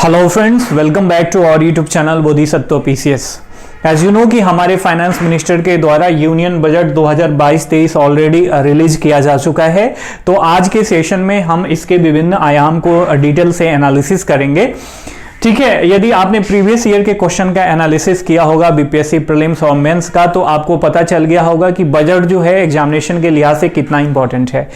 Hello friends, welcome back to our YouTube channel Bodhisattva PCS. As you know कि हमारे finance minister के द्वारा union budget 2022-23 already release किया जा चुका है। तो आज के सेशन में हम इसके विभिन्न आयाम को डिटेल से एनालिसिस करेंगे। ठीक है, यदि आपने प्रीवियस ईयर के क्वेश्चन का एनालिसिस किया होगा बीपीएससी प्रीलिम्स और मेंस का, तो आपको पता चल गया होगा कि बजट जो है एग्जामिनेशन के लिहाज से कितना इंपॉर्टेंट है।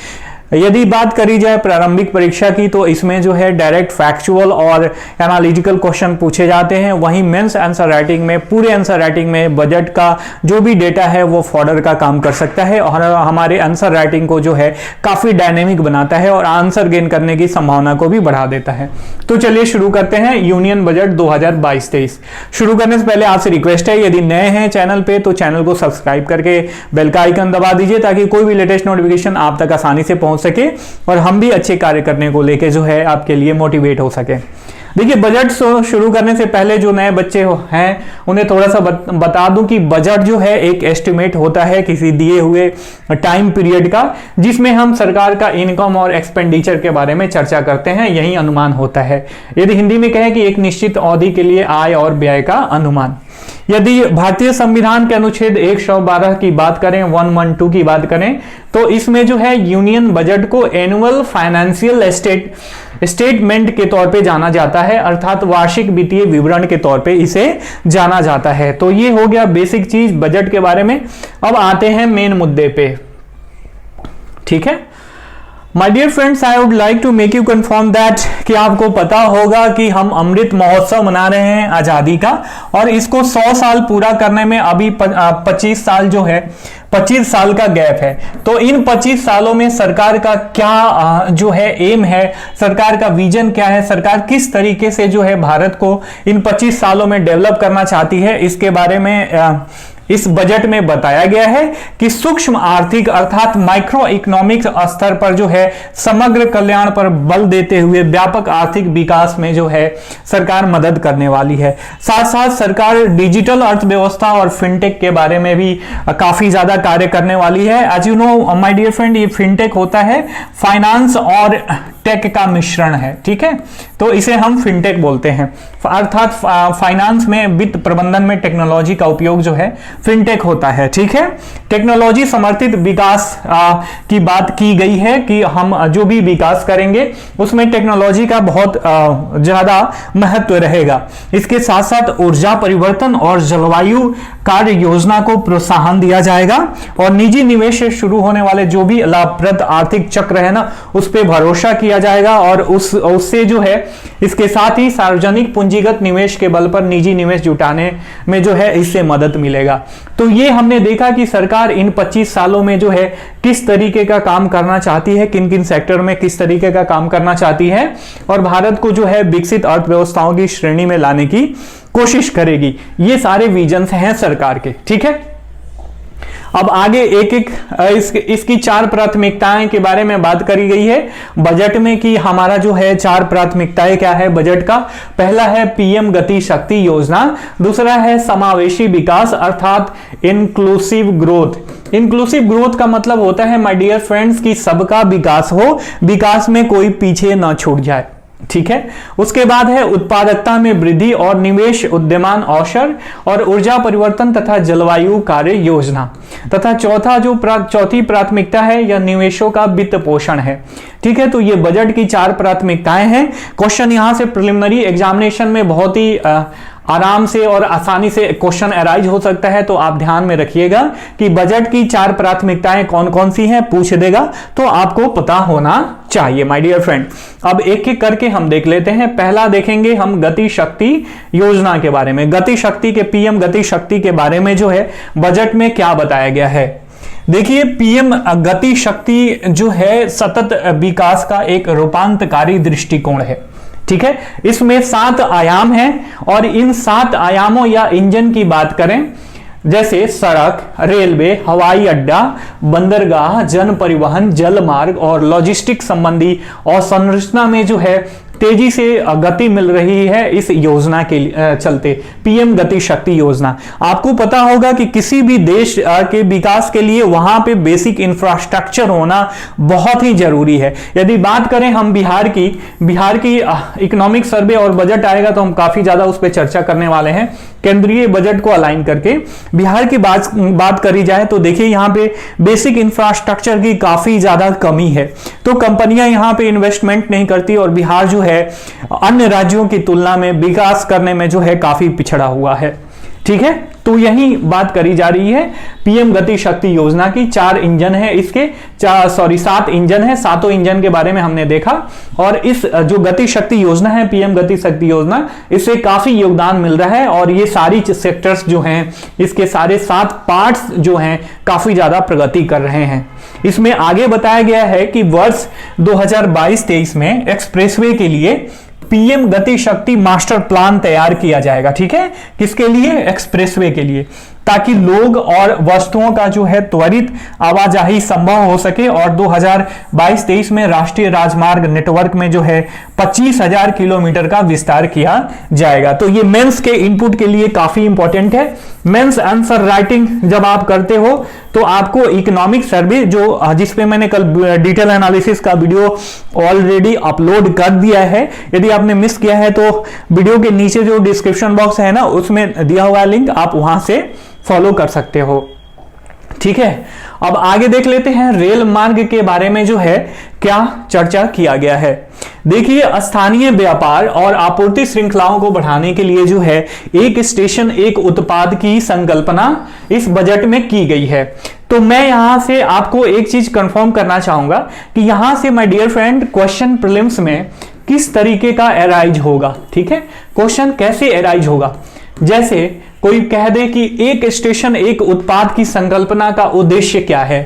यदि बात करी जाए प्रारंभिक परीक्षा की, तो इसमें जो है डायरेक्ट फैक्चुअल और एनालिटिकल क्वेश्चन पूछे जाते हैं। वहीं मेंस आंसर राइटिंग में, पूरे आंसर राइटिंग में बजट का जो भी डेटा है वो फॉर्डर का काम कर सकता है और हमारे आंसर राइटिंग को जो है काफी डायनेमिक बनाता है और आंसर गेन करने की संभावना को भी बढ़ा देता है। तो चलिए शुरू करते हैं यूनियन बजट 2022-23। शुरू करने से पहले आपसे रिक्वेस्ट है, यदि नए हैं चैनल पे तो चैनल को सब्सक्राइब करके बेल का आइकन दबा दीजिए ताकि कोई भी लेटेस्ट नोटिफिकेशन आप तक आसानी से पहुंच सके और हम भी अच्छे कार्य करने को लेके जो है आपके लिए मोटिवेट हो सके। देखिए, बजट शुरू करने से पहले जो नए बच्चे हैं उन्हें थोड़ा सा बता दूं कि बजट जो है एक एस्टिमेट होता है किसी दिए हुए टाइम पीरियड का, जिसमें हम सरकार का इनकम और एक्सपेंडिचर के बारे में चर्चा करते हैं। यही अनुमान होता है। यदि हिंदी में कहें कि एक निश्चित अवधि के लिए आय और व्यय का अनुमान। यदि भारतीय संविधान के अनुच्छेद 112 की बात करें, 112 की बात करें, तो इसमें जो है यूनियन बजट को एनुअल फाइनेंशियल स्टेटमेंट के तौर पे जाना जाता है, अर्थात वार्षिक वित्तीय विवरण के तौर पे इसे जाना जाता है। तो ये हो गया बेसिक चीज बजट के बारे में। अब आते हैं मेन मुद्दे पे। ठीक है, my dear friends, I would like to make you confirm that कि आपको पता होगा कि हम अमृत महोत्सव मना रहे हैं आजादी का, और इसको 100 साल पूरा करने में अभी 25 साल जो है, 25 साल का गैप है। तो इन 25 सालों में सरकार का क्या जो है एम है, सरकार का विजन क्या है, सरकार किस तरीके से जो है भारत को इन 25 सालों में डेवलप करना चाहती है, इसके बारे में इस बजट में बताया गया है कि सूक्ष्म आर्थिक अर्थात माइक्रो इकोनॉमिक्स स्तर पर जो है समग्र कल्याण पर बल देते हुए व्यापक आर्थिक विकास में जो है सरकार मदद करने वाली है। साथ साथ सरकार डिजिटल अर्थव्यवस्था और फिनटेक के बारे में भी काफी ज्यादा कार्य करने वाली है। As you know my dear friend, ये फिनटेक होता है फाइनेंस और टेक का मिश्रण है। ठीक है, तो इसे हम फिनटेक बोलते हैं, अर्थात फाइनेंस में, वित्त प्रबंधन में टेक्नोलॉजी का उपयोग जो है फिनटेक होता है। ठीक है, टेक्नोलॉजी समर्थित विकास की बात की गई है कि हम जो भी विकास करेंगे उसमें टेक्नोलॉजी का बहुत ज्यादा महत्व रहेगा। इसके साथ साथ ऊर्जा परिवर्तन और जलवायु कार्य योजना को प्रोत्साहन दिया जाएगा और निजी निवेश से शुरू होने वाले जो भी लाभप्रद आर्थिक चक्र है ना, उस पर भरोसा किया जाएगा और उससे जो है, इसके साथ ही सार्वजनिक पूंजीगत निवेश के बल पर निजी निवेश जुटाने में जो है इससे मदद मिलेगा। तो ये हमने देखा कि सरकार इन 25 सालों में जो है किस तरीके का काम करना चाहती है, किन किन सेक्टर में किस तरीके का काम करना चाहती है और भारत को जो है विकसित अर्थव्यवस्थाओं की श्रेणी में लाने की कोशिश करेगी। ये सारे विजन्स हैं सरकार के। ठीक है, अब आगे एक एक इसकी 4 प्राथमिकताएं के बारे में बात करी गई है बजट में कि हमारा जो है 4 प्राथमिकताएं क्या है बजट का। पहला है पीएम गति शक्ति योजना, दूसरा है समावेशी विकास अर्थात इंक्लूसिव ग्रोथ। इंक्लूसिव ग्रोथ का मतलब होता है माय डियर फ्रेंड्स कि सबका विकास हो, विकास में कोई पीछे ना छूट जाए। ठीक है, उसके बाद है उत्पादकता में वृद्धि और निवेश उद्यमान अवसर और ऊर्जा परिवर्तन तथा जलवायु कार्य योजना। तथा चौथी प्राथमिकता है यह निवेशों का वित्त पोषण है। ठीक है, तो ये बजट की 4 प्राथमिकताएं हैं। क्वेश्चन यहां से प्रिलिमिनरी एग्जामिनेशन में बहुत ही आराम से और आसानी से क्वेश्चन अराइज हो सकता है, तो आप ध्यान में रखिएगा कि बजट की 4 प्राथमिकताएं कौन कौन सी हैं, पूछ देगा तो आपको पता होना चाहिए माय डियर फ्रेंड। अब एक एक करके हम देख लेते हैं। पहला देखेंगे हम गति शक्ति योजना के बारे में। गति शक्ति के, पीएम गति शक्ति के बारे में जो है बजट में क्या बताया गया है। देखिए, पीएम गति शक्ति जो है सतत विकास का एक रूपांतकारी दृष्टिकोण है। ठीक है, इसमें 7 आयाम हैं और इन 7 आयामों या इंजन की बात करें, जैसे सड़क, रेलवे, हवाई अड्डा, बंदरगाह, जन परिवहन, जल मार्ग और लॉजिस्टिक संबंधी और संरचना में जो है तेजी से गति मिल रही है इस योजना के चलते, पीएम गति शक्ति योजना। आपको पता होगा कि किसी भी देश के विकास के लिए वहां पे बेसिक इंफ्रास्ट्रक्चर होना बहुत ही जरूरी है। यदि बात करें हम बिहार की इकोनॉमिक सर्वे और बजट आएगा तो हम काफी ज्यादा उस पर चर्चा करने वाले हैं। केंद्रीय बजट को अलाइन करके बिहार की बात करी जाए तो देखिए यहाँ पे बेसिक इंफ्रास्ट्रक्चर की काफी ज्यादा कमी है, तो कंपनियां यहाँ पे इन्वेस्टमेंट नहीं करती और बिहार जो है अन्य राज्यों की तुलना में विकास करने में जो है काफी पिछड़ा हुआ है। ठीक है, तो यही बात करी जा रही है पीएम गति शक्ति योजना की। 4 इंजन है इसके, 7 इंजन है, 7 इंजन के बारे में हमने देखा। और इस जो गति शक्ति योजना है, पीएम गति शक्ति योजना, इससे काफी योगदान मिल रहा है और ये सारी सेक्टर्स जो हैं, इसके सारे 7 पार्ट्स जो हैं काफी ज्यादा प्रगति कर रहे हैं। इसमें आगे बताया गया है कि वर्ष 2022-23 में एक्सप्रेसवे के लिए पीएम गति शक्ति मास्टर प्लान तैयार किया जाएगा। ठीक है, किसके लिए? एक्सप्रेसवे के लिए, ताकि लोग और वस्तुओं का जो है त्वरित आवाजाही संभव हो सके। और 2022-23 में राष्ट्रीय राजमार्ग नेटवर्क में जो है 25,000 किलोमीटर का विस्तार किया जाएगा। तो ये मेंस के इनपुट के लिए काफी इंपॉर्टेंट है। मेंस आंसर राइटिंग जब आप करते हो तो आपको इकोनॉमिक सर्वे जो जिसपे मैंने कल डिटेल एनालिसिस का वीडियो ऑलरेडी अपलोड कर दिया है, यदि आपने मिस किया है तो वीडियो के नीचे जो डिस्क्रिप्शन बॉक्स है ना, उसमें दिया हुआ लिंक आप वहां से फॉलो कर सकते हो। ठीक है, अब आगे देख लेते हैं रेल मार्ग के बारे में जो है क्या चर्चा किया गया है। देखिए, स्थानीय व्यापार और आपूर्ति श्रृंखलाओं को बढ़ाने के लिए जो है एक स्टेशन एक उत्पाद की संकल्पना इस बजट में की गई है। तो मैं यहां से आपको एक चीज कंफर्म करना चाहूंगा कि यहां से my dear friend question prelims में किस तरीके का एराइज होगा। ठीक है, क्वेश्चन कैसे एराइज होगा, जैसे कोई कह दे कि एक स्टेशन एक उत्पाद की संकल्पना का उद्देश्य क्या है,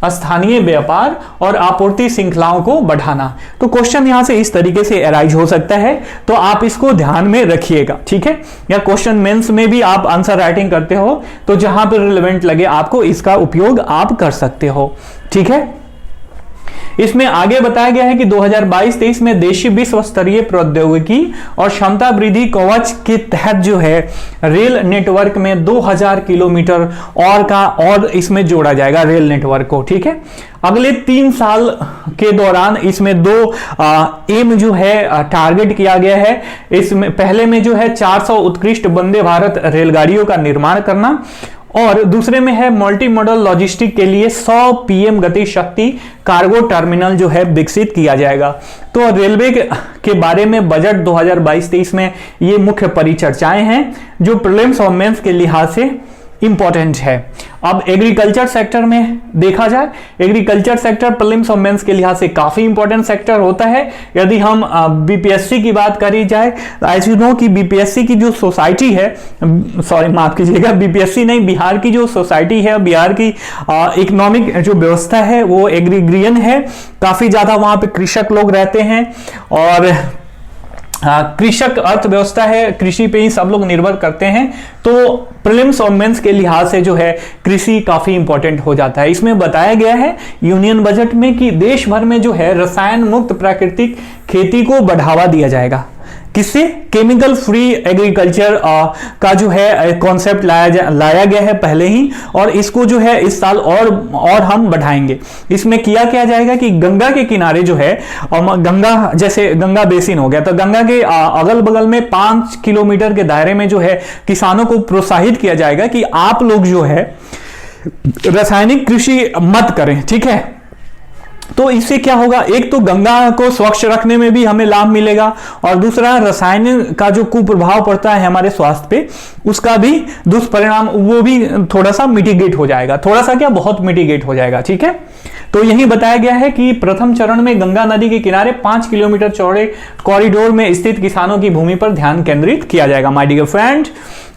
स्थानीय व्यापार और आपूर्ति श्रृंखलाओं को बढ़ाना। तो क्वेश्चन यहां से इस तरीके से एराइज हो सकता है, तो आप इसको ध्यान में रखिएगा। ठीक है, या क्वेश्चन मेंस में भी आप आंसर राइटिंग करते हो तो जहां पर रिलेवेंट लगे आपको इसका उपयोग आप कर सकते हो। ठीक है, इसमें आगे बताया गया है कि 2022-23 में देशी विश्व स्तरीय प्रौद्योगिकी और क्षमता वृद्धि कवच के तहत जो है रेल नेटवर्क में 2000 किलोमीटर और इसमें जोड़ा जाएगा रेल नेटवर्क को। ठीक है, अगले 3 साल के दौरान इसमें 2 एम जो है टारगेट किया गया है। इसमें पहले में जो है 400 उत्कृष्ट वंदे भारत रेलगाड़ियों का निर्माण करना, और दूसरे में है मल्टी मॉडल लॉजिस्टिक के लिए 100 पीएम गति शक्ति कार्गो टर्मिनल जो है विकसित किया जाएगा। तो रेलवे के बारे में बजट 2022-23 में ये मुख्य परिचर्चाएं हैं जो प्रीलिम्स और मेंस के लिहाज से इंपॉर्टेंट है। अब एग्रीकल्चर सेक्टर में देखा जाए, एग्रीकल्चर सेक्टर प्रीलिम्स और मेंस के लिहाज से काफी इंपॉर्टेंट सेक्टर होता है। यदि हम बीपीएससी की बात करी जाए, एज यू नो कि बीपीएससी की जो सोसाइटी है, सॉरी माफ कीजिएगा, बीपीएससी नहीं, बिहार की जो सोसाइटी है, बिहार की इकोनॉमिक जो व्यवस्था है वो एग्रीग्रियन है। काफी ज्यादा वहां पे कृषक लोग रहते हैं और कृषक अर्थव्यवस्था है, कृषि पे ही सब लोग निर्भर करते हैं। तो प्रीलिम्स और मेंस के लिहाज से जो है कृषि काफी इंपॉर्टेंट हो जाता है। इसमें बताया गया है यूनियन बजट में कि देश भर में जो है रसायन मुक्त प्राकृतिक खेती को बढ़ावा दिया जाएगा। किससे? केमिकल फ्री एग्रीकल्चर का जो है कॉन्सेप्ट लाया गया है पहले ही, और इसको जो है इस साल और हम बढ़ाएंगे। इसमें किया क्या जाएगा कि गंगा के किनारे जो है, गंगा जैसे गंगा बेसिन हो गया, तो गंगा के अगल बगल में 5 किलोमीटर के दायरे में जो है किसानों को प्रोत्साहित किया जाएगा कि आप लोग जो है रासायनिक कृषि मत करें। ठीक है, तो इससे क्या होगा, एक तो गंगा को स्वच्छ रखने में भी हमें लाभ मिलेगा, और दूसरा रसायन का जो कुप्रभाव पड़ता है हमारे स्वास्थ्य पे, उसका भी दुष्परिणाम वो भी थोड़ा सा मिटिगेट हो जाएगा। थोड़ा सा क्या, बहुत मिटिगेट हो जाएगा। ठीक है, तो यही बताया गया है कि प्रथम चरण में गंगा नदी के किनारे 5 किलोमीटर चौड़े कॉरिडोर में स्थित किसानों की भूमि पर ध्यान केंद्रित किया जाएगा। माय डियर फ्रेंड,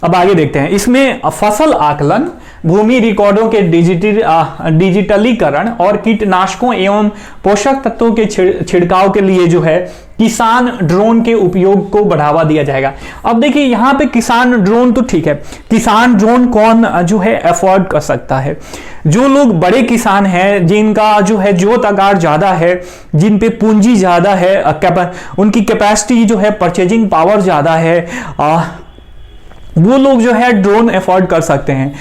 अब आगे देखते हैं। इसमें फसल आकलन, भूमि रिकॉर्डों के डिजिटलीकरण और कीटनाशकों एवं पोषक तत्वों के छिड़काव के लिए जो है किसान ड्रोन के उपयोग को बढ़ावा दिया जाएगा। अब देखिए यहां पे किसान ड्रोन तो ठीक है, किसान ड्रोन कौन जो है अफोर्ड कर सकता है? जो लोग बड़े किसान हैं, जिनका जो है जोत आकार ज्यादा है, जिन पे पूंजी ज्यादा है, उनकी कैपेसिटी जो है परचेजिंग पावर ज्यादा है, वो लोग जो है ड्रोन अफोर्ड कर सकते हैं।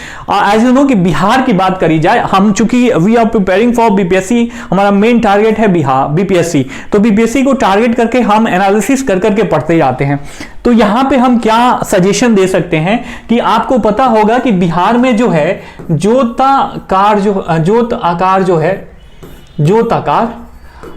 एज यू नो कि बिहार की बात करी जाए, हम चूंकि we are preparing for BPSC, हमारा मेन टारगेट है बिहार बीपीएससी, तो बीपीएससी को टारगेट करके हम एनालिसिस कर करके पढ़ते जाते हैं। तो यहां पे हम क्या सजेशन दे सकते हैं कि आपको पता होगा कि बिहार में जो है जोत आकार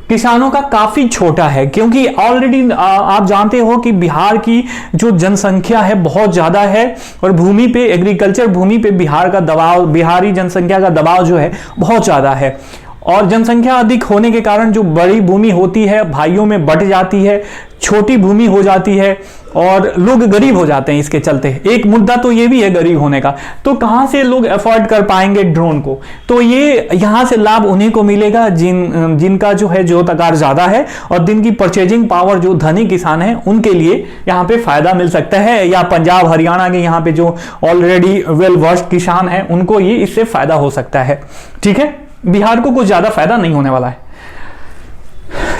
किसानों का काफी छोटा है, क्योंकि ऑलरेडी आप जानते हो कि बिहार की जो जनसंख्या है बहुत ज्यादा है और भूमि पे, एग्रीकल्चर भूमि पे बिहार का दबाव, बिहारी जनसंख्या का दबाव जो है बहुत ज्यादा है। और जनसंख्या अधिक होने के कारण जो बड़ी भूमि होती है भाइयों में बट जाती है, छोटी भूमि हो जाती है और लोग गरीब हो जाते हैं। इसके चलते एक मुद्दा तो ये भी है गरीब होने का, तो कहां से लोग अफोर्ड कर पाएंगे ड्रोन को? तो ये यहां से लाभ उन्हीं को मिलेगा जिनका जो है जोत आकार ज्यादा है और जिनकी परचेजिंग पावर, जो धनी किसान है उनके लिए यहां पे फायदा मिल सकता है, या पंजाब हरियाणा के यहां पे जो ऑलरेडी वेल वर्स्ड किसान है उनको ये इससे फायदा हो सकता है। ठीक है, बिहार को कुछ ज्यादा फायदा नहीं होने वाला है।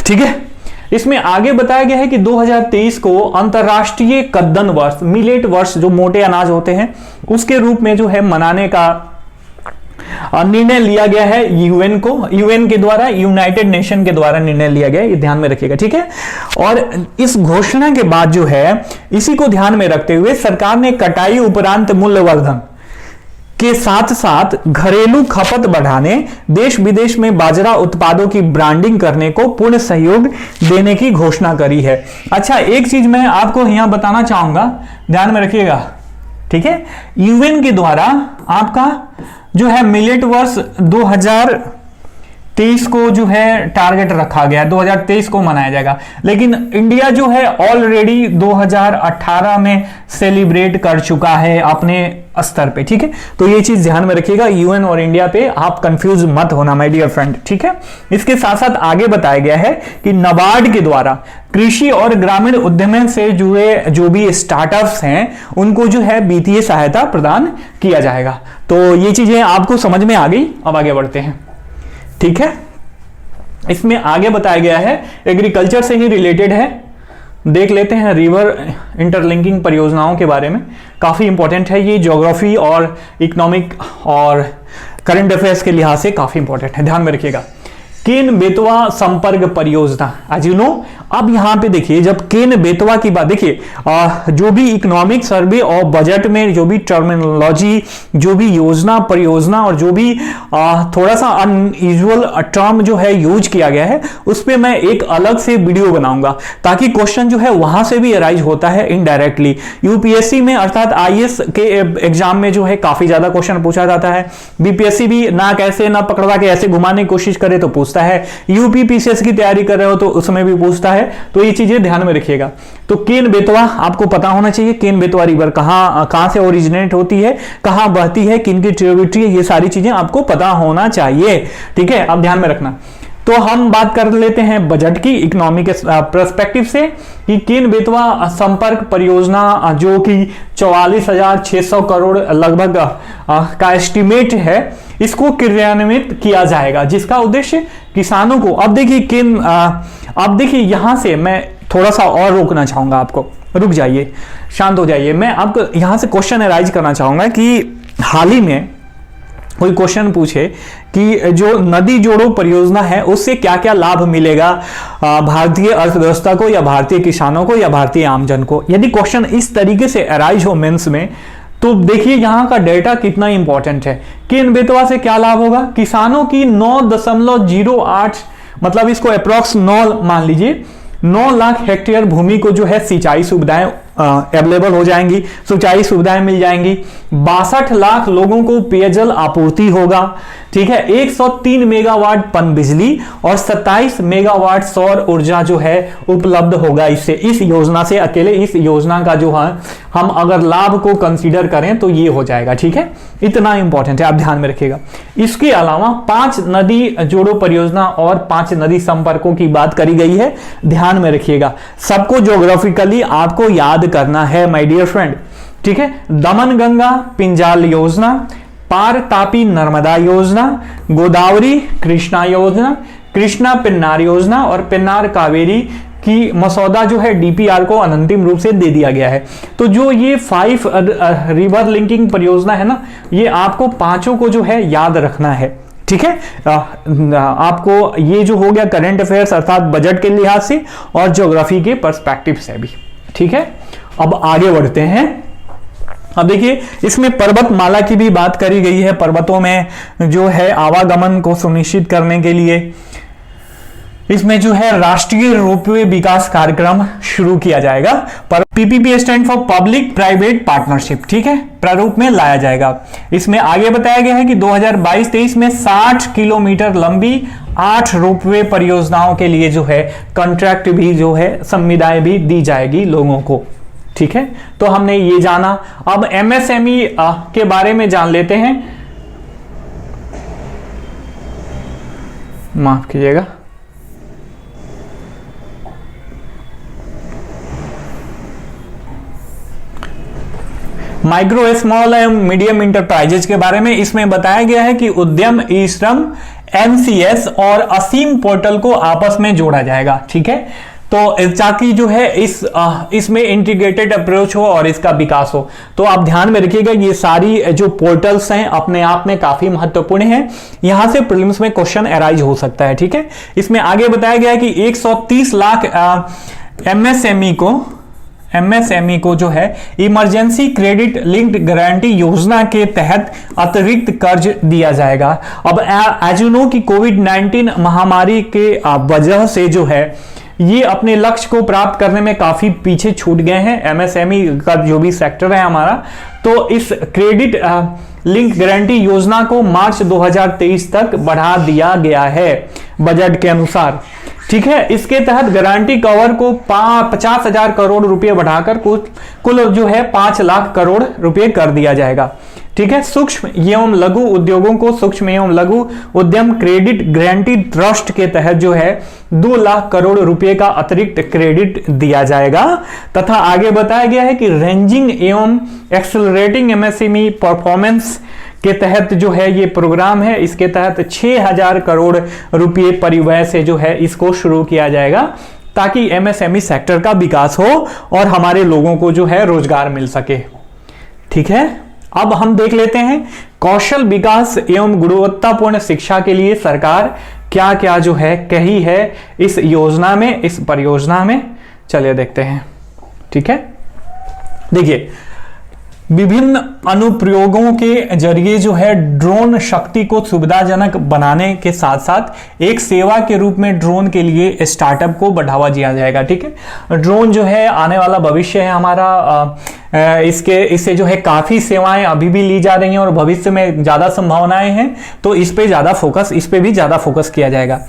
ठीक है, इसमें आगे बताया गया है कि 2023 को अंतरराष्ट्रीय कद्दन वर्ष, मिलेट वर्ष, जो मोटे अनाज होते हैं उसके रूप में जो है मनाने का निर्णय लिया गया है यूएन के द्वारा, यूनाइटेड नेशन के द्वारा निर्णय लिया गया है, ये ध्यान में रखिएगा। ठीक है, और इस घोषणा के बाद जो है इसी को ध्यान में रखते हुए सरकार ने कटाई उपरांत मूल्यवर्धन के साथ साथ घरेलू खपत बढ़ाने, देश विदेश में बाजरा उत्पादों की ब्रांडिंग करने को पूर्ण सहयोग देने की घोषणा करी है। अच्छा, एक चीज मैं आपको यहां बताना चाहूंगा, ध्यान में रखिएगा। ठीक है, यूएन के द्वारा आपका जो है मिलेट वर्ष 2023 को जो है टारगेट रखा गया, 2023 को मनाया जाएगा, लेकिन इंडिया जो है ऑलरेडी 2018 में सेलिब्रेट कर चुका है अपने स्तर पे। ठीक है, तो ये चीज ध्यान में रखिएगा, यूएन और इंडिया पे आप कंफ्यूज मत होना माय डियर फ्रेंड। ठीक है, इसके साथ साथ आगे बताया गया है कि नाबार्ड के द्वारा कृषि और ग्रामीण उद्यम से जुड़े जो भी स्टार्टअप्स हैं उनको जो है वित्तीय सहायता प्रदान किया जाएगा। तो ये चीजें आपको समझ में आ गई। अब आगे बढ़ते हैं। ठीक है, इसमें आगे बताया गया है, एग्रीकल्चर से ही रिलेटेड है, देख लेते हैं रिवर इंटरलिंकिंग परियोजनाओं के बारे में। काफी इंपॉर्टेंट है ये, ज्योग्राफी और इकोनॉमिक और करंट अफेयर्स के लिहाज से काफी इंपॉर्टेंट है, ध्यान में रखिएगा। केन बेतवा संपर्क परियोजना, एज यू नो। अब यहां पे देखिए, जब केन बेतवा की बात, देखिए जो भी इकोनॉमिक सर्वे और बजट में जो भी टर्मिनोलॉजी, जो भी योजना परियोजना और जो भी थोड़ा सा अनयूजुअल टर्म जो है यूज किया गया है, उस पर मैं एक अलग से वीडियो बनाऊंगा, ताकि क्वेश्चन जो है वहां से भी अराइज होता है इनडायरेक्टली। यूपीएससी में अर्थात आईएएस के एग्जाम में जो है काफी ज्यादा क्वेश्चन पूछा जाता है, बीपीएससी भी ना कैसे ना पकड़वा के ऐसे घुमाने की कोशिश करे तो पूछता है, यूपी पीसीएस की तैयारी कर रहे हो तो उसमें भी पूछता है। तो ये चीजें ध्यान में रखिएगा। तो केन बेतवा आपको पता होना चाहिए, केन बेतवा रिवर कहां से ओरिजिनेट होती है, कहां बहती है, किन की ट्रिब्यूटरी है, ये सारी चीजें आपको पता होना चाहिए। ठीक है, अब ध्यान में रखना। तो हम बात कर लेते हैं बजट की, इकोनॉमिक पर्सपेक्टिव से, कि केन बेतवा संपर्क परियोजना जो कि 44,600 करोड़ लगभग का एस्टिमेट है, इसको क्रियान्वित किया जाएगा, जिसका उद्देश्य किसानों को। अब देखिए यहां से मैं थोड़ा सा और रोकना चाहूंगा आपको, रुक जाइए, शांत हो जाइए। मैं आपको यहां से क्वेश्चन अराइज करना चाहूंगा कि हाल ही में कोई क्वेश्चन पूछे कि जो नदी जोड़ो परियोजना है उससे क्या क्या लाभ मिलेगा भारतीय अर्थव्यवस्था को, या भारतीय किसानों को, या भारतीय आमजन को। यदि क्वेश्चन इस तरीके से अराइज हो मेंस में, तो देखिए यहां का डेटा कितना इंपॉर्टेंट है। केन बेतवा से क्या लाभ होगा? किसानों की 9.08, मतलब इसको अप्रॉक्स 9 मान लीजिए, 9 लाख हेक्टेयर भूमि को जो है सिंचाई सुविधाएं अवेलेबल हो जाएंगी, सिंचाई सुविधाएं मिल जाएंगी, 62 लाख लोगों को पेयजल आपूर्ति होगा, ठीक है, 103 मेगावाट पन बिजली और 27 मेगावाट सौर ऊर्जा जो है उपलब्ध होगा इससे, इस योजना से, अकेले इस योजना का जो है हम अगर लाभ को कंसीडर करें तो ये हो जाएगा, ठीक है, इतना इंपॉर्टेंट है, आप ध्यान में रखिएगा। इसके अलावा 5 नदी जोड़ो परियोजना और 5 नदी संपर्कों की बात करी गई है, ध्यान में रखिएगा, सबको ज्योग्राफिकली आपको याद करना है माय डियर फ्रेंड, ठीक है। दमन गंगा पिंजाल योजना, पार तापी नर्मदा योजना, गोदावरी कृष्णा योजना, कृष्णा पिन्नार योजना और पिन्नार कावेरी की मसौदा जो है डीपीआर को अंतिम रूप से दे दिया गया है। तो जो ये 5 रिवर लिंकिंग परियोजना है ना, ये आपको पांचों को जो है याद रखना है, ठीक है। आपको ये जो हो गया करंट अफेयर्स अर्थात बजट के लिहाज से और ज्योग्राफी के पर्सपेक्टिव से भी, ठीक है। अब आगे बढ़ते हैं। अब देखिए इसमें पर्वतमाला की भी बात करी गई है, पर्वतों में जो है आवागमन को सुनिश्चित करने के लिए इसमें जो है राष्ट्रीय रोपवे विकास कार्यक्रम शुरू किया जाएगा, पर PPP stand for public private partnership, ठीक है, प्रारूप में लाया जाएगा। इसमें आगे बताया गया है कि 2022-23 में 60 किलोमीटर लंबी 8 रोपवे परियोजनाओं के लिए जो है कॉन्ट्रैक्ट भी जो है संविदाएं भी दी जाएगी लोगों को, ठीक है। तो हमने ये जाना। अब एमएसएमई के बारे में जान लेते हैं, माफ कीजिएगा, माइक्रो स्मॉल एवं मीडियम इंटरप्राइजेज के बारे में इसमें बताया गया है कि उद्यम, ई श्रम, एमसीएस और असीम पोर्टल को आपस में जोड़ा जाएगा, ठीक है। तो ताकि जो है इसमें इंटीग्रेटेड अप्रोच हो और इसका विकास हो। तो आप ध्यान में रखिएगा ये सारी जो पोर्टल्स हैं अपने आप में काफी महत्वपूर्ण हैं, यहां से प्रीलिम्स में क्वेश्चन अराइज हो सकता है, ठीक है। इसमें आगे बताया गया है कि 130 लाख एमएसएमई को जो है इमरजेंसी क्रेडिट लिंक्ड गारंटी योजना के तहत अतिरिक्त कर्ज दिया जाएगा। अब एज यू नो कि कोविड-19 महामारी के वजह से जो है ये अपने लक्ष्य को प्राप्त करने में काफी पीछे छूट गए हैं, एमएसएमई का जो भी सेक्टर है हमारा। तो इस क्रेडिट लिंक गारंटी योजना को मार्च 2023 तक बढ़ा दिया गया है बजट के अनुसार, ठीक है। इसके तहत गारंटी कवर को 50,000 करोड़ रुपए बढ़ाकर कुल जो है 5 लाख करोड़ रुपए कर दिया जाएगा, ठीक है। सूक्ष्म एवं लघु उद्योगों को सूक्ष्म एवं लघु उद्यम क्रेडिट गारंटी ट्रस्ट के तहत जो है 2 लाख करोड़ रुपए का अतिरिक्त क्रेडिट दिया जाएगा। तथा आगे बताया गया है कि रेंजिंग एवं एक्सेलरेटिंग एमएसएमई परफॉर्मेंस के तहत जो है ये प्रोग्राम है, इसके तहत 6,000 करोड़ रुपए परिव्यय से जो है इसको शुरू किया जाएगा ताकि एमएसएमई सेक्टर का विकास हो और हमारे लोगों को जो है रोजगार मिल सके, ठीक है। अब हम देख लेते हैं कौशल विकास एवं गुणवत्तापूर्ण शिक्षा के लिए सरकार क्या क्या जो है कही है इस योजना में, इस परियोजना में। चलिए देखते हैं, ठीक है। देखिए विभिन्न अनुप्रयोगों के जरिए जो है ड्रोन शक्ति को सुविधाजनक बनाने के साथ साथ एक सेवा के रूप में ड्रोन के लिए स्टार्टअप को बढ़ावा दिया जाएगा, ठीक है। ड्रोन जो है आने वाला भविष्य है हमारा, इससे जो है काफी सेवाएं अभी भी ली जा रही हैं और भविष्य में ज्यादा संभावनाएं हैं, तो इस पे भी ज्यादा फोकस किया जाएगा,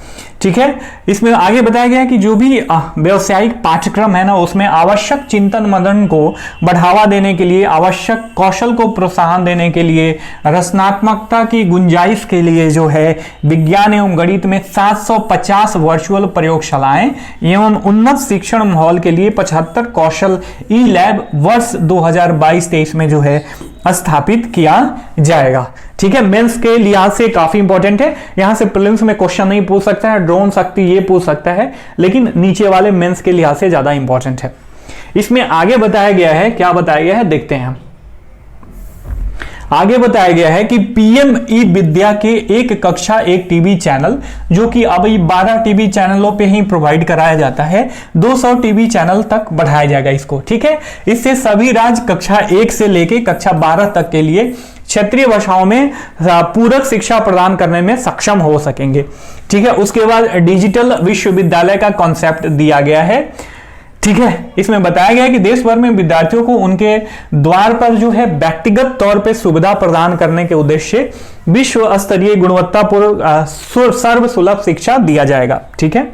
ठीक है। इसमें आगे बताया गया है कि जो भी व्यावसायिक पाठ्यक्रम है ना उसमें आवश्यक चिंतन मनन को बढ़ावा देने के लिए, आवश्यक कौशल को प्रोत्साहन देने के लिए, रचनात्मकता की गुंजाइश के लिए जो है विज्ञान एवं गणित में 750 वर्चुअल प्रयोगशालाएं एवं उन्नत शिक्षण माहौल के लिए 75 कौशल ई लैब वर्ष 2022-23 में जो है स्थापित किया जाएगा, ठीक है। मेंस के लिहाज से काफी इंपॉर्टेंट है, यहां से प्रीलिम्स में क्वेश्चन नहीं पूछ सकता है, ड्रोन शक्ति ये पूछ सकता है, लेकिन नीचे वाले मेंस के लिहाज से ज्यादा इंपॉर्टेंट है। इसमें आगे बताया गया है, क्या बताया गया है देखते हैं हम। आगे बताया गया है कि पीएम ई विद्या के एक कक्षा एक टीवी चैनल, जो कि अब 12 टीवी चैनलों पे ही प्रोवाइड कराया जाता है, 200 टीवी चैनल तक बढ़ाया जाएगा इसको, ठीक है। इससे सभी राज्य कक्षा 1 से लेके कक्षा 12 तक के लिए क्षेत्रीय भाषाओं में पूरक शिक्षा प्रदान करने में सक्षम हो सकेंगे, ठीक है। उसके बाद डिजिटल विश्वविद्यालय का कॉन्सेप्ट दिया गया है, ठीक है, इसमें बताया गया है कि देश भर में विद्यार्थियों को उनके द्वार पर जो है व्यक्तिगत तौर पे सुविधा प्रदान करने के उद्देश्य विश्व स्तरीय गुणवत्तापूर्ण सर्व सुलभ शिक्षा दिया जाएगा। ठीक है,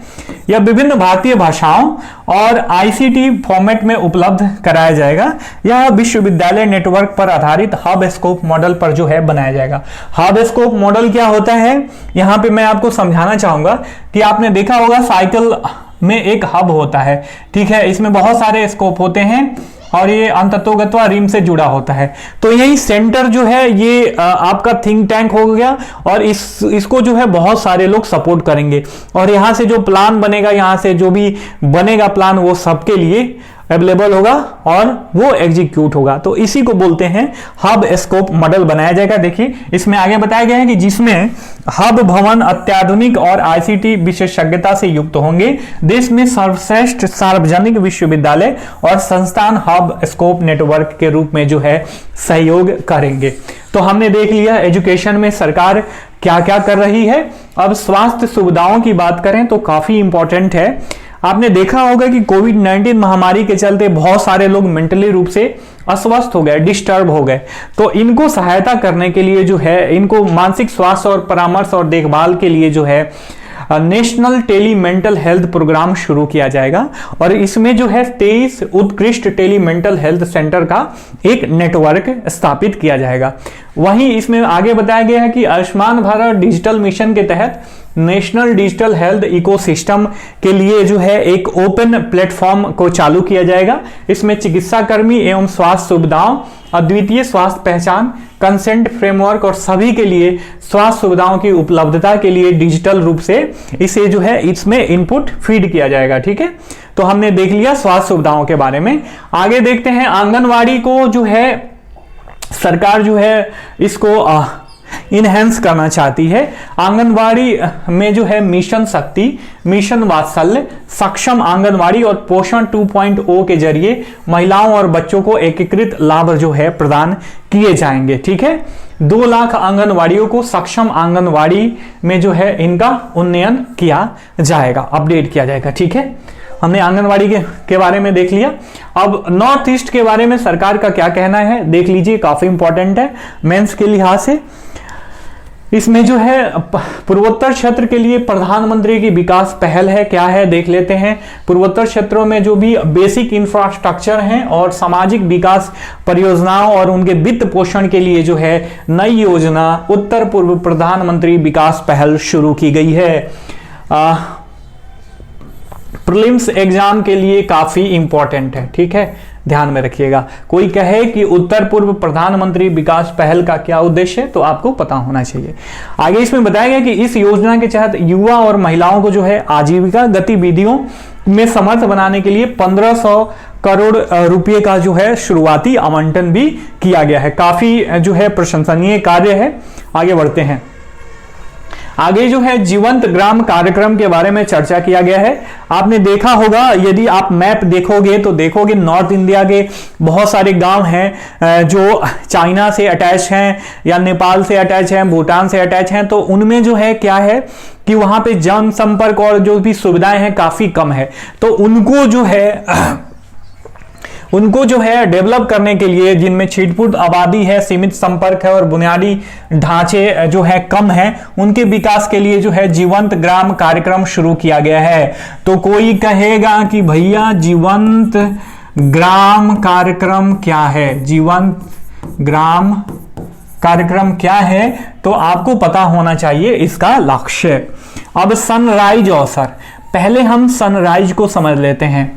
यह विभिन्न भारतीय भाषाओं और आईसीटी फॉर्मेट में उपलब्ध कराया जाएगा। यह विश्वविद्यालय नेटवर्क पर आधारित हब स्कोप मॉडल पर जो है बनाया जाएगा। हब स्कोप मॉडल क्या होता है, यहां पे मैं आपको समझाना चाहूंगा कि आपने देखा होगा साइकिल में एक हब होता है। ठीक है, इसमें बहुत सारे स्कोप होते हैं और ये अंततोगत्वा रिम से जुड़ा होता है। तो यही सेंटर जो है ये आपका थिंक टैंक हो गया और इसको जो है बहुत सारे लोग सपोर्ट करेंगे और यहां से जो प्लान बनेगा, यहां से जो भी बनेगा प्लान वो सबके लिए अवेलेबल होगा और वो एग्जीक्यूट होगा। तो इसी को बोलते हैं हब स्कोप मॉडल बनाया जाएगा। देखिए इसमें आगे बताया गया है कि जिसमें हब भवन अत्याधुनिक और आईसीटी विशेषज्ञता से युक्त होंगे। देश में सर्वश्रेष्ठ सार्वजनिक विश्वविद्यालय और संस्थान हब स्कोप नेटवर्क के रूप में जो है सहयोग करेंगे। तो हमने देख लिया एजुकेशन में सरकार क्या क्या कर रही है। अब स्वास्थ्य सुविधाओं की बात करें तो काफी इंपॉर्टेंट है। आपने देखा होगा कि कोविड-19 महामारी के चलते बहुत सारे लोग मेंटली रूप से अस्वस्थ हो गए, डिस्टर्ब हो गए। तो इनको सहायता करने के लिए जो है, इनको मानसिक स्वास्थ्य और परामर्श और देखभाल के लिए जो है national tele mental health programme शुरू किया जाएगा और इसमें जो है 23 उत्कृष्ट टेली मेंटल हेल्थ सेंटर का एक नेटवर्क स्थापित किया जाएगा। वहीं इसमें आगे बताया गया है कि आयुष्मान भारत डिजिटल मिशन के तहत नेशनल डिजिटल हेल्थ इकोसिस्टम के लिए जो है एक ओपन प्लेटफॉर्म को चालू किया जाएगा। इसमें चिकित्सा कर्मी एवं स्वास्थ्य सुविधाओं, अद्वितीय स्वास्थ्य पहचान, कंसेंट फ्रेमवर्क और सभी के लिए स्वास्थ्य सुविधाओं की उपलब्धता के लिए डिजिटल रूप से इसे जो है इसमें इनपुट फीड किया जाएगा। ठीक है, तो हमने देख लिया स्वास्थ्य सुविधाओं के बारे में। आगे देखते हैं आंगनवाड़ी को जो है सरकार जो है इसको इनहेंस करना चाहती है। आंगनवाड़ी में जो है मिशन शक्ति, मिशन वात्सल्य, सक्षम आंगनवाड़ी और पोषण 2.0 के जरिए महिलाओं और बच्चों को एकीकृत लाभ जो है प्रदान किए जाएंगे। ठीक है, 2 लाख आंगनवाड़ियों को सक्षम आंगनवाड़ी में जो है इनका उन्नयन किया जाएगा, अपडेट किया जाएगा। ठीक है, हमने आंगनवाड़ी के बारे में देख लिया। अब नॉर्थ ईस्ट के बारे में सरकार का क्या कहना है देख लीजिए, काफी इंपॉर्टेंट है मेंस के लिहाज से। इसमें जो है पूर्वोत्तर क्षेत्र के लिए प्रधानमंत्री की विकास पहल है, क्या है देख लेते हैं। पूर्वोत्तर क्षेत्रों में जो भी बेसिक इंफ्रास्ट्रक्चर हैं और सामाजिक विकास परियोजनाओं और उनके वित्त पोषण के लिए जो है नई योजना उत्तर पूर्व प्रधानमंत्री विकास पहल शुरू की गई है। प्रीलिम्स एग्जाम के लिए काफी इंपॉर्टेंट है। ठीक है, ध्यान में रखिएगा। कोई कहे कि उत्तर पूर्व प्रधानमंत्री विकास पहल का क्या उद्देश्य है तो आपको पता होना चाहिए। आगे इसमें बताया गया कि इस योजना के तहत युवा और महिलाओं को जो है आजीविका गतिविधियों में समर्थ बनाने के लिए 1500 करोड़ रुपए का जो है शुरुआती आवंटन भी किया गया है। काफी जो है प्रशंसनीय कार्य है। आगे बढ़ते हैं। आगे जो है जीवंत ग्राम कार्यक्रम के बारे में चर्चा किया गया है। आपने देखा होगा, यदि आप मैप देखोगे तो देखोगे नॉर्थ इंडिया के बहुत सारे गांव हैं जो चाइना से अटैच हैं या नेपाल से अटैच हैं, भूटान से अटैच हैं। तो उनमें जो है क्या है कि वहां पे जनसंपर्क और जो भी सुविधाएं हैं काफी कम है। तो उनको जो है डेवलप करने के लिए, जिनमें छिटपुट आबादी है, सीमित संपर्क है और बुनियादी ढांचे जो है कम है, उनके विकास के लिए जो है जीवंत ग्राम कार्यक्रम शुरू किया गया है। तो कोई कहेगा कि भैया जीवंत ग्राम कार्यक्रम क्या है, जीवंत ग्राम कार्यक्रम क्या है, तो आपको पता होना चाहिए इसका लक्ष्य। अब सनराइज अवसर, पहले हम सनराइज को समझ लेते हैं।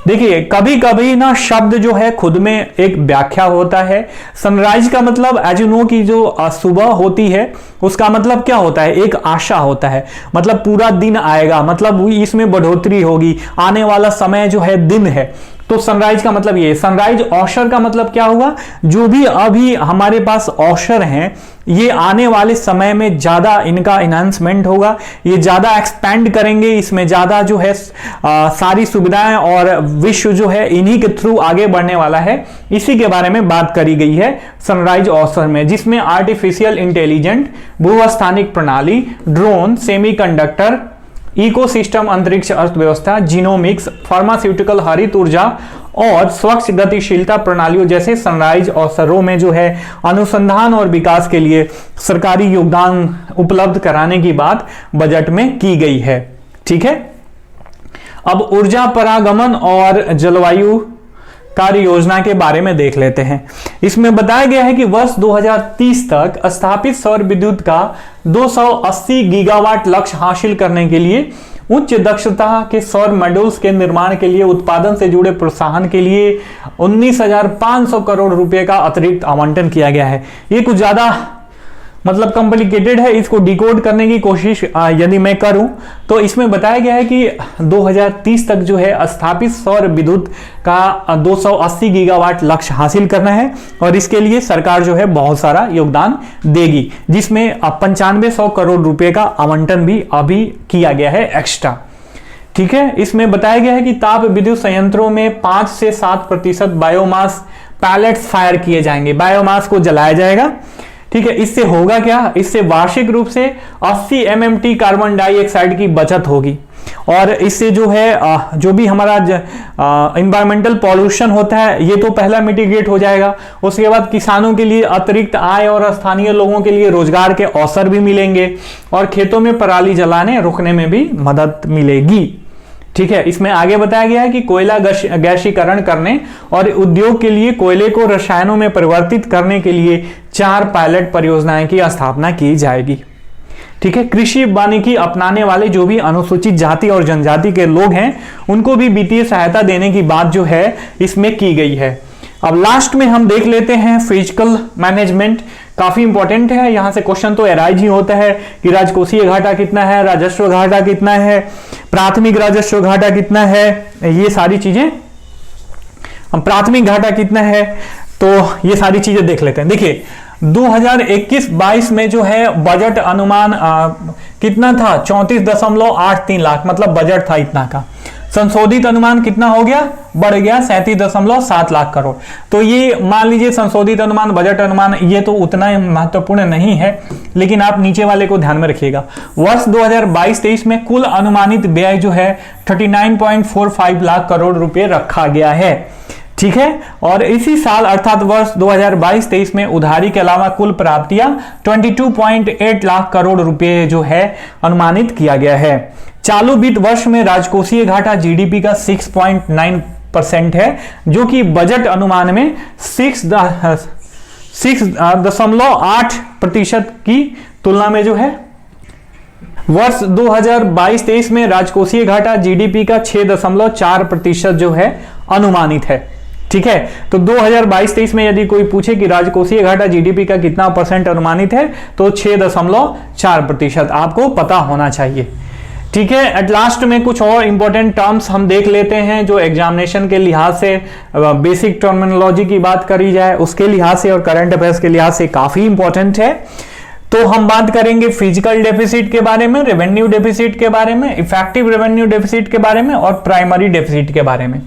देखिए कभी कभी ना शब्द जो है खुद में एक व्याख्या होता है। सनराइज का मतलब एज यू नो की जो सुबह होती है उसका मतलब क्या होता है, एक आशा होता है, मतलब पूरा दिन आएगा, मतलब इसमें बढ़ोतरी होगी, आने वाला समय जो है दिन है। तो सनराइज का मतलब ये। सनराइज अवसर का मतलब क्या हुआ, जो भी अभी हमारे पास अवसर हैं ये आने वाले समय में ज्यादा इनका इनहांसमेंट होगा, ये ज्यादा एक्सपेंड करेंगे, इसमें ज्यादा जो है सारी सुविधाएं और विश्व जो है इन्हीं के थ्रू आगे बढ़ने वाला है। इसी के बारे में बात करी गई है सनराइज अवसर में, जिसमें आर्टिफिशियल इंटेलिजेंट, भूस्थानिक प्रणाली, ड्रोन, सेमीकंडक्टर, इकोसिस्टम, अंतरिक्ष अर्थव्यवस्था, जीनोमिक्स, फार्मास्यूटिकल, हरित ऊर्जा और स्वच्छ गतिशीलता प्रणालियों जैसे सनराइज अवसरों में जो है अनुसंधान और विकास के लिए सरकारी योगदान उपलब्ध कराने की बात बजट में की गई है। ठीक है, अब ऊर्जा परागमन और जलवायु कार्य योजना के बारे में देख लेते हैं। इसमें बताया गया है कि वर्ष 2030 तक स्थापित सौर विद्युत का 280 गीगावाट लक्ष्य हासिल करने के लिए उच्च दक्षता के सौर मॉड्यूल्स के निर्माण के लिए उत्पादन से जुड़े प्रोत्साहन के लिए 19,500 करोड़ रुपए का अतिरिक्त आवंटन किया गया है। ये कुछ ज्यादा मतलब कॉम्प्लिकेटेड है, इसको डिकोड करने की कोशिश यदि मैं करूं तो इसमें बताया गया है कि 2030 तक जो है स्थापित सौर विद्युत का 280 गीगावाट लक्ष्य हासिल करना है और इसके लिए सरकार जो है बहुत सारा योगदान देगी, जिसमें 9500 करोड़ रुपए का आवंटन भी अभी किया गया है एक्स्ट्रा। ठीक है, इसमें बताया गया है कि ताप विद्युत संयंत्रों में 5 से 7% बायोमास पैलेट्स फायर किए जाएंगे, बायोमास को जलाया जाएगा। ठीक है, इससे होगा क्या, इससे वार्षिक रूप से 80 MMT कार्बन डाइऑक्साइड की बचत होगी और इससे जो है जो भी हमारा इन्वायरमेंटल पॉल्यूशन होता है ये तो पहला मिटिगेट हो जाएगा। उसके बाद किसानों के लिए अतिरिक्त आय और स्थानीय लोगों के लिए रोजगार के अवसर भी मिलेंगे और खेतों में पराली जलाने रोकने में भी मदद मिलेगी। ठीक है, इसमें आगे बताया गया है कि कोयला गैसीकरण करने और उद्योग के लिए कोयले को रसायनों में परिवर्तित करने के लिए 4 पायलट परियोजनाएं की स्थापना की जाएगी। ठीक है, कृषि वानिकी अपनाने वाले जो भी अनुसूचित जाति और जनजाति के लोग हैं उनको भी वित्तीय सहायता देने की बात जो है इसमें की गई है। अब लास्ट में हम देख लेते हैं फिजिकल मैनेजमेंट, काफी इंपॉर्टेंट है। यहां से क्वेश्चन तो एराइज ही होता है कि राजकोषीय घाटा कितना है, राजस्व घाटा कितना है, प्राथमिक राजस्व घाटा कितना है, ये सारी चीजें, प्राथमिक घाटा कितना है, तो ये सारी चीजें देख लेते हैं। देखिए 2021-22 में जो है बजट अनुमान कितना था, 34.83 लाख, मतलब बजट था इतना का। संशोधित अनुमान कितना हो गया, बढ़ गया 37.7 लाख करोड़। तो ये मान लीजिए संशोधित अनुमान, बजट अनुमान ये तो उतना महत्वपूर्ण नहीं है, लेकिन आप नीचे वाले को ध्यान में रखिएगा। वर्ष 2022-23 में कुल अनुमानित व्यय जो है 39.45 लाख करोड़ रुपए रखा गया है। ठीक है, और इसी साल अर्थात वर्ष 2022-23 में उधारी के अलावा कुल प्राप्तियां 22.8 लाख करोड़ रुपए जो है अनुमानित किया गया है। चालू वित्त वर्ष में राजकोषीय घाटा जीडीपी का 6.9% है, जो कि बजट अनुमान में 6.8% की तुलना में जो है वर्ष 2022-23 में राजकोषीय घाटा जीडीपी का 6.4% जो है अनुमानित है। ठीक है, तो 2022-23 में यदि कोई पूछे कि राजकोषीय घाटा जीडीपी का कितना परसेंट अनुमानित है तो 6.4% आपको पता होना चाहिए। ठीक है, एट लास्ट में कुछ और इंपॉर्टेंट टर्म्स हम देख लेते हैं जो एग्जामिनेशन के लिहाज से, बेसिक टर्मिनोलॉजी की बात करी जाए उसके लिहाज से और करंट अफेयर्स के लिहाज से काफी इंपॉर्टेंट है। तो हम बात करेंगे फिजिकल डेफिसिट के बारे में, रेवेन्यू डेफिसिट के बारे में, इफेक्टिव रेवेन्यू डेफिसिट के बारे में और प्राइमरी डेफिसिट के बारे में।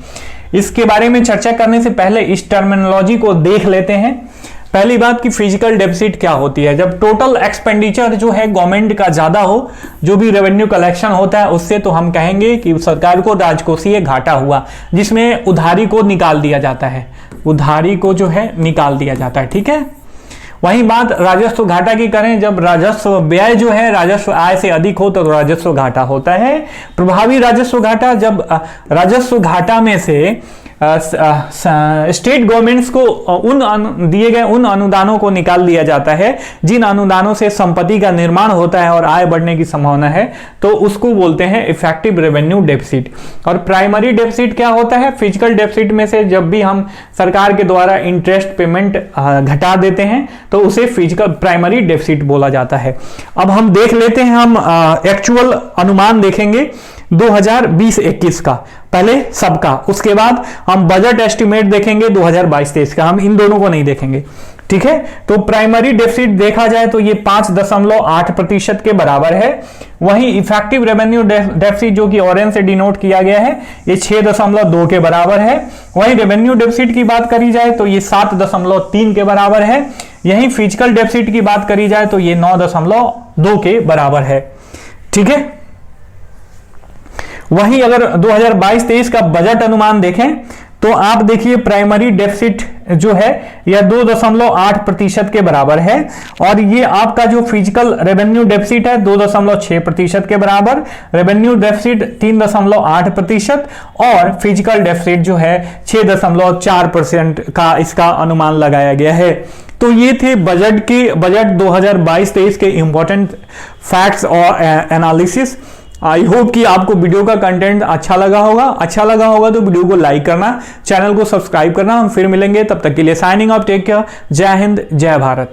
इसके बारे में चर्चा करने से पहले इस टर्मिनोलॉजी को देख लेते हैं। पहली बात कि फिजिकल डेफिसिट क्या होती है, जब टोटल एक्सपेंडिचर जो है गवर्नमेंट का ज्यादा हो, जो भी रेवेन्यू कलेक्शन होता है उससे, तो हम कहेंगे कि सरकार को राजकोषीय घाटा हुआ, जिसमें उधारी को निकाल दिया जाता है, उधारी को जो है निकाल दिया जाता है। ठीक है, वही बात राजस्व घाटा की करें, जब राजस्व व्यय जो है राजस्व आय से अधिक हो तो राजस्व घाटा होता है। प्रभावी राजस्व घाटा, जब राजस्व घाटा में से स्टेट गवर्नमेंट्स को दिए गए उन अनुदानों को निकाल दिया जाता है जिन अनुदानों से संपत्ति का निर्माण होता है और आय बढ़ने की संभावना है, तो उसको बोलते हैं इफेक्टिव रेवेन्यू डेफिसिट। और प्राइमरी डेफिसिट क्या होता है, फिजिकल डेफिसिट में से जब भी हम सरकार के द्वारा इंटरेस्ट पेमेंट घटा देते हैं तो उसे फिजिकल प्राइमरी डेफिसिट बोला जाता है। अब हम देख लेते हैं, हम एक्चुअल अनुमान देखेंगे 2020-21 का, पहले सबका, उसके बाद हम बजट एस्टिमेट देखेंगे 2022-23 का, हम इन दोनों को नहीं देखेंगे। ठीक है, तो प्राइमरी डेफिसिट देखा जाए तो ये 5.8% के बराबर है। वहीं इफेक्टिव रेवेन्यू डेफिसिट जो कि ऑरेंज से डिनोट किया गया है ये 6.2 के बराबर है। वहीं रेवेन्यू डेफिसिट की बात करी जाए तो ये 7.3 के बराबर है। यहीं फिजिकल डेफिसिट की बात करी जाए तो ये 9.2 के बराबर है। ठीक है, वहीं अगर 2022-23 का बजट अनुमान देखें तो आप देखिए प्राइमरी डेफिसिट जो है यह 2.8% के बराबर है, और ये आपका जो फिजिकल रेवेन्यू डेफिसिट है 2.6% के बराबर, रेवेन्यू डेफिसिट 3.8% और फिजिकल डेफिसिट जो है 6.4% का इसका अनुमान लगाया गया है। तो ये थे बजट 2022-23 के इंपॉर्टेंट फैक्ट्स और एनालिसिस। आई होप कि आपको वीडियो का कंटेंट अच्छा लगा होगा तो वीडियो को लाइक करना, चैनल को सब्सक्राइब करना। हम फिर मिलेंगे, तब तक के लिए साइनिंग ऑफ, टेक केयर, जय हिंद, जय भारत।